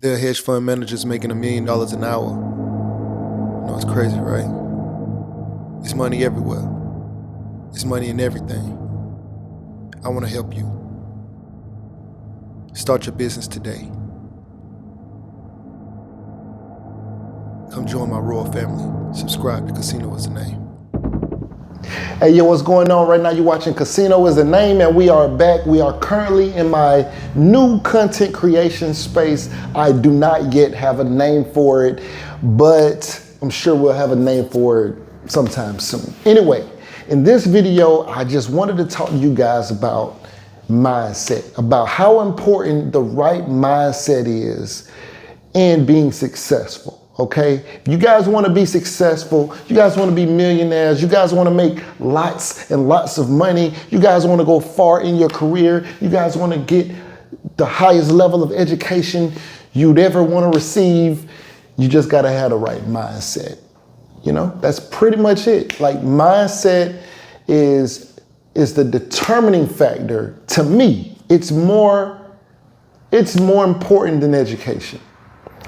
There are hedge fund managers making $1 million an hour. You know, it's crazy, right? It's money everywhere. It's money in everything. I want to help you. Start your business today. Come join my royal family. Subscribe to Casino Is the Name. Hey, yo, what's going on right now? You're watching Casino Is the Name, and we are back. We are currently in my new content creation space. I do not yet have a name for it, but I'm sure we'll have a name for it sometime soon. Anyway, in this video, I just wanted to talk to you guys about mindset, about how important the right mindset is in being successful. Okay, you guys want to be successful, you guys want to be millionaires, you guys want to make lots and lots of money, you guys want to go far in your career, you guys want to get the highest level of education you'd ever want to receive. You just got to have the right mindset. You know, that's pretty much it. Like, mindset is the determining factor. To me, it's more important than education.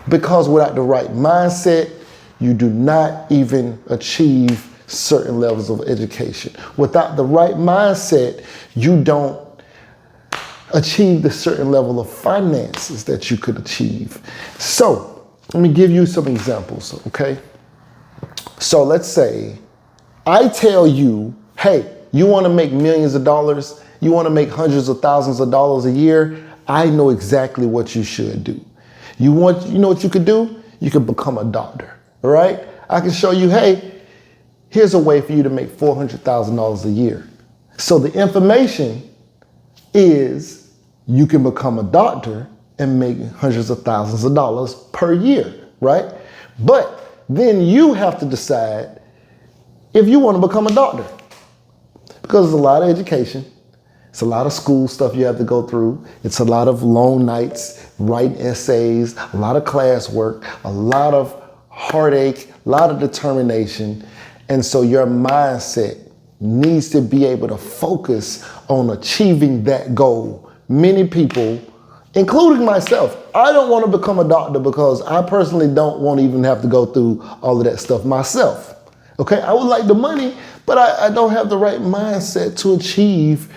Because without the right mindset, you do not even achieve certain levels of education. Without the right mindset, you don't achieve the certain level of finances that you could achieve. So let me give you some examples, okay? So let's say I tell you, hey, you want to make millions of dollars, you want to make hundreds of thousands of dollars a year, I know exactly what you should do. You know what you could do? You could become a doctor, all right? I can show you, hey, here's a way for you to make $400,000 a year. So the information is you can become a doctor and make hundreds of thousands of dollars per year, right? But then you have to decide if you want to become a doctor, because there's a lot of education. It's a lot of school stuff you have to go through. It's a lot of long nights, writing essays, a lot of classwork, a lot of heartache, a lot of determination. And so your mindset needs to be able to focus on achieving that goal. Many people, including myself, I don't want to become a doctor because I personally don't want to even have to go through all of that stuff myself. Okay, I would like the money, but I don't have the right mindset to achieve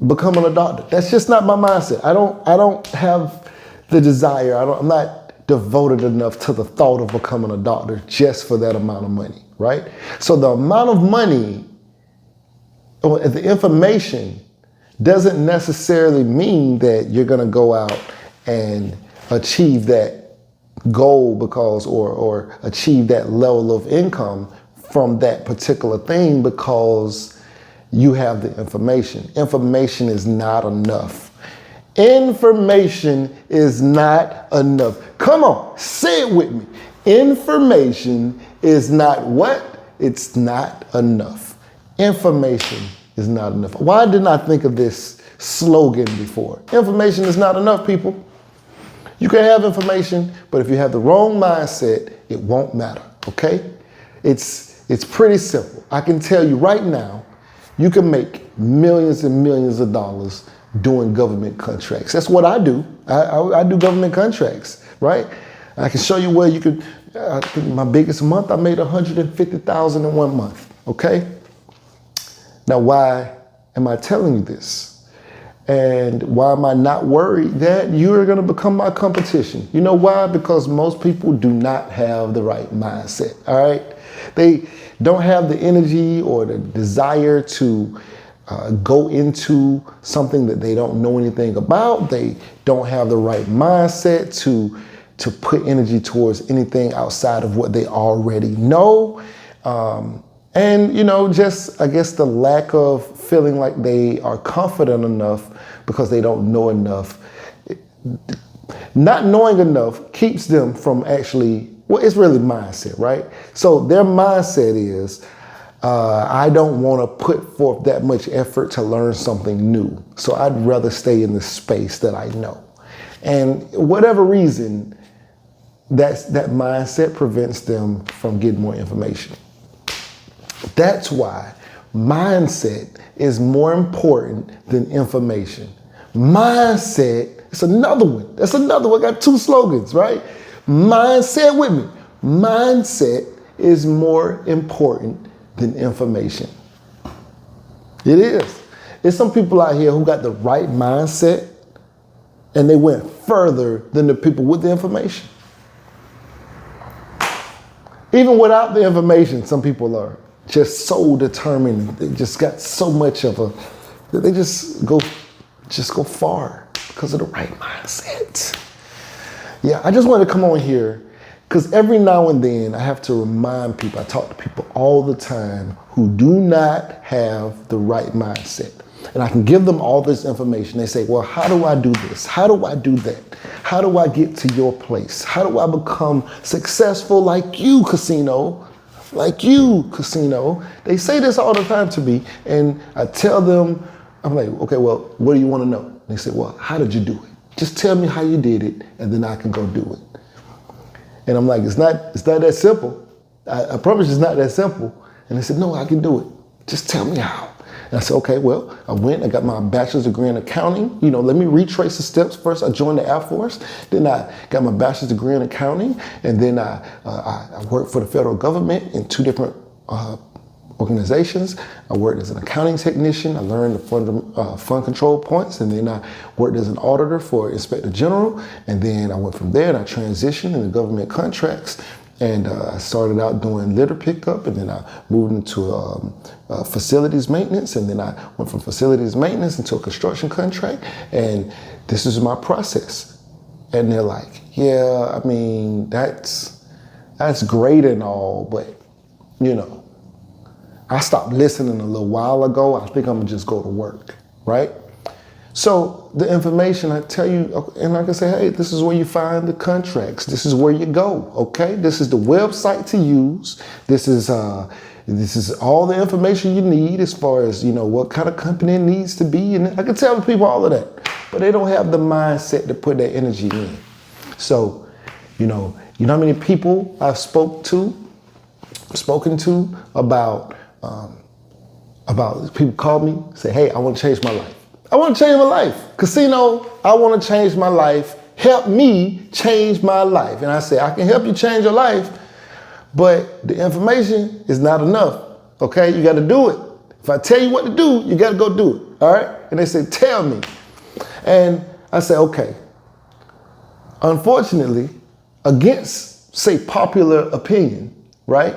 becoming a doctor. That's just not my mindset. I don't have the desire. I'm not devoted enough to the thought of becoming a doctor just for that amount of money, right? So the amount of money or the information doesn't necessarily mean that you're going to go out and achieve that goal because or achieve that level of income from that particular thing because you have the information. Information is not enough. Information is not enough. Come on, say it with me. Information is not what? It's not enough. Information is not enough. Why didn't I think of this slogan before? Information is not enough, people. You can have information, but if you have the wrong mindset, it won't matter, okay? It's pretty simple. I can tell you right now, you can make millions and millions of dollars doing government contracts. That's what I do. I do government contracts, right? I can show you where you could, I think my biggest month, I made $150,000 in 1 month, okay? Now, why am I telling you this? And why am I not worried that you're gonna become my competition? You know why? Because most people do not have the right mindset, all right? They don't have the energy or the desire to go into something that they don't know anything about. They don't have the right mindset to put energy towards anything outside of what they already know. And, you know, just, I guess, the lack of feeling like they are confident enough because they don't know enough. Not knowing enough keeps them from actually, well, it's really mindset, right? So their mindset is, I don't want to put forth that much effort to learn something new. So I'd rather stay in the space that I know. And whatever reason, that mindset prevents them from getting more information. That's why mindset is more important than information. Mindset It's another one. That's another one. I got two slogans, right? Mindset with me. Mindset is more important than information. It is. There's some people out here who got the right mindset and they went further than the people with the information. Even without the information, some people are just so determined. They just got so much of that they just go far because of the right mindset. Yeah, I just wanted to come on here because every now and then I have to remind people, I talk to people all the time who do not have the right mindset. And I can give them all this information. They say, well, how do I do this? How do I do that? How do I get to your place? How do I become successful like you, Casino? Like you, Casino. They say this all the time to me. And I tell them, I'm like, okay, well, what do you want to know? They say, well, how did you do it? Just tell me how you did it, and then I can go do it. And I'm like, it's not that simple. I promise it's not that simple. And they said, no, I can do it. Just tell me how. And I said, okay, well, I got my bachelor's degree in accounting. Let me retrace the steps. First, I joined the Air Force. Then I got my bachelor's degree in accounting. And then I worked for the federal government in two different organizations. I worked as an accounting technician. I learned the fund control points. And then I worked as an auditor for Inspector General. And then I went from there and I transitioned into government contracts. And I started out doing litter pickup, and then I moved into facilities maintenance, and then I went from facilities maintenance into a construction contract, and this is my process. And they're like, yeah, I mean, that's great and all, but I stopped listening a little while ago. I think I'm gonna just go to work, right? So the information I tell you, and I can say, hey, this is where you find the contracts. This is where you go, okay? This is the website to use. This is all the information you need as far as, what kind of company it needs to be. And I can tell people all of that, but they don't have the mindset to put that energy in. So, you know how many people I've spoken to about people call me, say, hey, I want to change my life. I want to change my life. Casino, I want to change my life. Help me change my life. And I say, I can help you change your life, but the information is not enough. Okay, you got to do it. If I tell you what to do, you got to go do it. All right? And they say, tell me. And I say, okay. Unfortunately, against, say, popular opinion, right?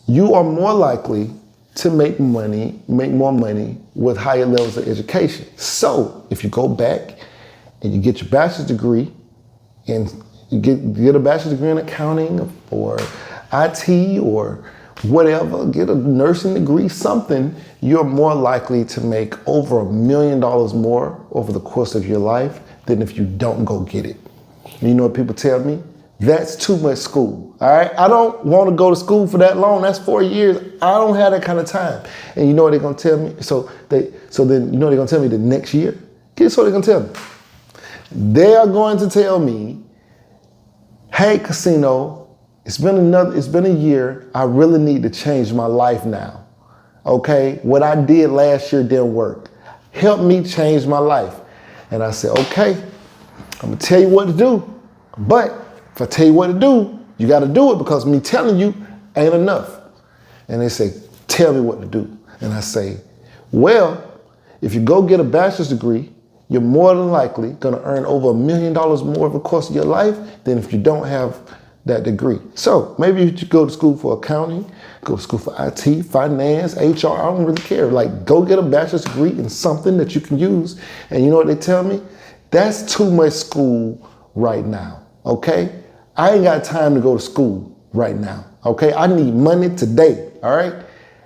You are more likely to make more money with higher levels of education. So if you go back and you get your bachelor's degree and you get a bachelor's degree in accounting or IT or whatever, get a nursing degree, something, you're more likely to make over $1 million more over the course of your life than if you don't go get it. And you know what people tell me? That's too much school, all right? I don't want to go to school for that long. That's 4 years. I don't have that kind of time. And you know what they're going to tell me? So then you know what they're going to tell me the next year? Guess what they're going to tell me? They are going to tell me, hey, Casino, it's been a year. I really need to change my life now, okay? What I did last year didn't work. Help me change my life. And I said, okay, I'm going to tell you what to do, but if I tell you what to do, you got to do it because me telling you ain't enough. And they say, tell me what to do. And I say, well, if you go get a bachelor's degree, you're more than likely going to earn over $1 million more over the course of your life than if you don't have that degree. So maybe you should go to school for accounting, go to school for IT, finance, HR, I don't really care. Like, go get a bachelor's degree in something that you can use. And you know what they tell me? That's too much school right now, okay? I ain't got time to go to school right now, okay? I need money today, all right?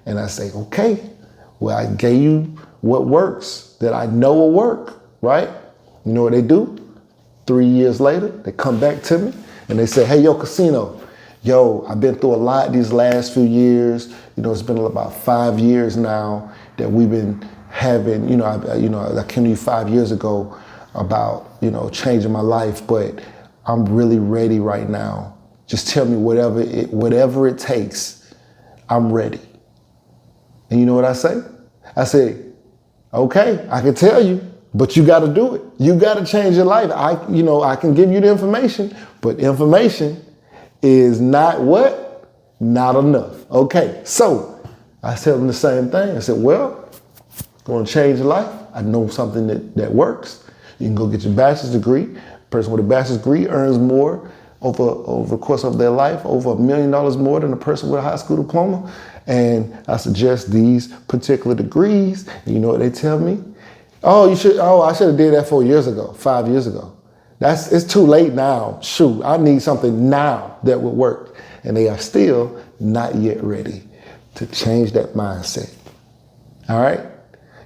And I say, okay, well, I gave you what works that I know will work, right? You know what they do? 3 years later, they come back to me and they say, hey, yo, Casino, I've been through a lot these last few years. It's been about 5 years now that we've been having, I came to you 5 years ago about, changing my life, but I'm really ready right now. Just tell me whatever it takes, I'm ready. And you know what I say? I say, okay, I can tell you, But you got to do it. You got to change your life. I can give you the information, but information is not what? Not enough. Okay, so I tell them the same thing. I said, well, going to change your life. I know something that works. You can go get your bachelor's degree. A person with a bachelor's degree earns more over the course of their life, over $1 million more than a person with a high school diploma. And I suggest these particular degrees. And you know what they tell me? I should have did that 4 years ago, 5 years ago. It's too late now. Shoot, I need something now that would work. And they are still not yet ready to change that mindset. All right?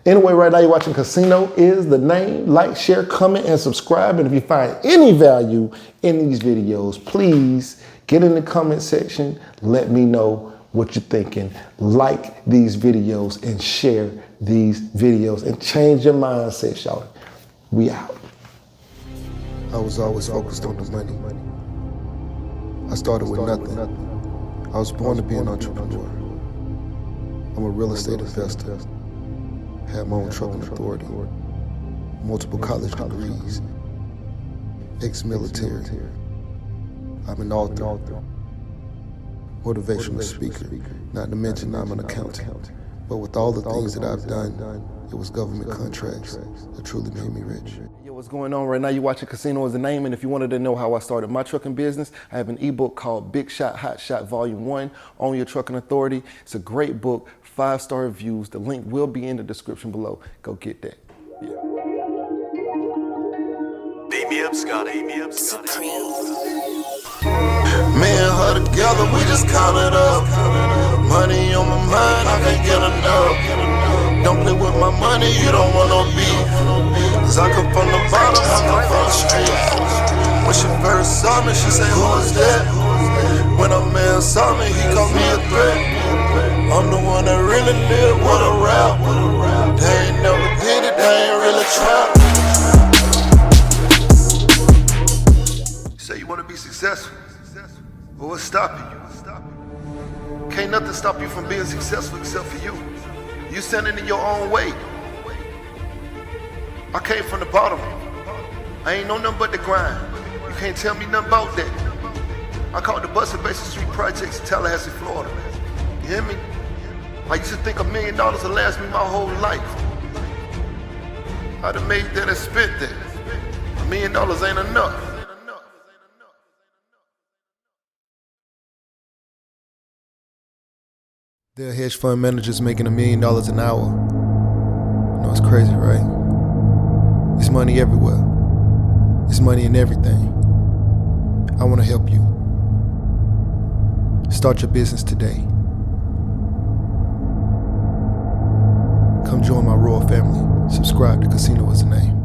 Anyway, right now you're watching Casino is the name. Like, share, comment, and subscribe. And if you find any value in these videos, please get in the comment section. Let me know what you're thinking. Like these videos and share these videos and change your mindset, y'all. We out. I was always focused on the money. I started with nothing. I was born to be an entrepreneur. I'm a real estate investor. Had my own trucking authority. Multiple college degrees. Ex-military. I'm an author. Motivational speaker. Not to mention I'm an accountant. But with all the things that I've done, it was government contracts that truly made me rich. Yo, what's going on right now? You're watching Casino is the name, and if you wanted to know how I started my trucking business, I have an ebook called Big Shot, Hot Shot Volume 1, Own Your Trucking Authority. It's a great book, 5-star reviews. The link will be in the description below. Go get that. Yeah. Beat me up, Scotty. Me and her together, we just count it up. Money on my mind, I can't get enough. Don't play with my money, you don't want no beef. Cause I come from the bottom, I come from the streets. When she first saw me, she said, who is that? When a man saw me, he called me a threat. I'm the one that really live with a rap. They ain't never did it, they ain't really trap. You say you want to be successful. Well, what's stopping you? Can't nothing stop you from being successful except for you. You standing in your own way. I came from the bottom. I ain't know nothing but the grind. You can't tell me nothing about that. I called the Bus and Basic Street Projects in Tallahassee, Florida. You hear me? I used to think $1 million would last me my whole life. I'd have made that and spent that. $1 million ain't enough. There are hedge fund managers making $1 million an hour. You know, it's crazy, right? It's money everywhere. It's money in everything. I want to help you. Start your business today. Come join my royal family. Subscribe to Casino is the name.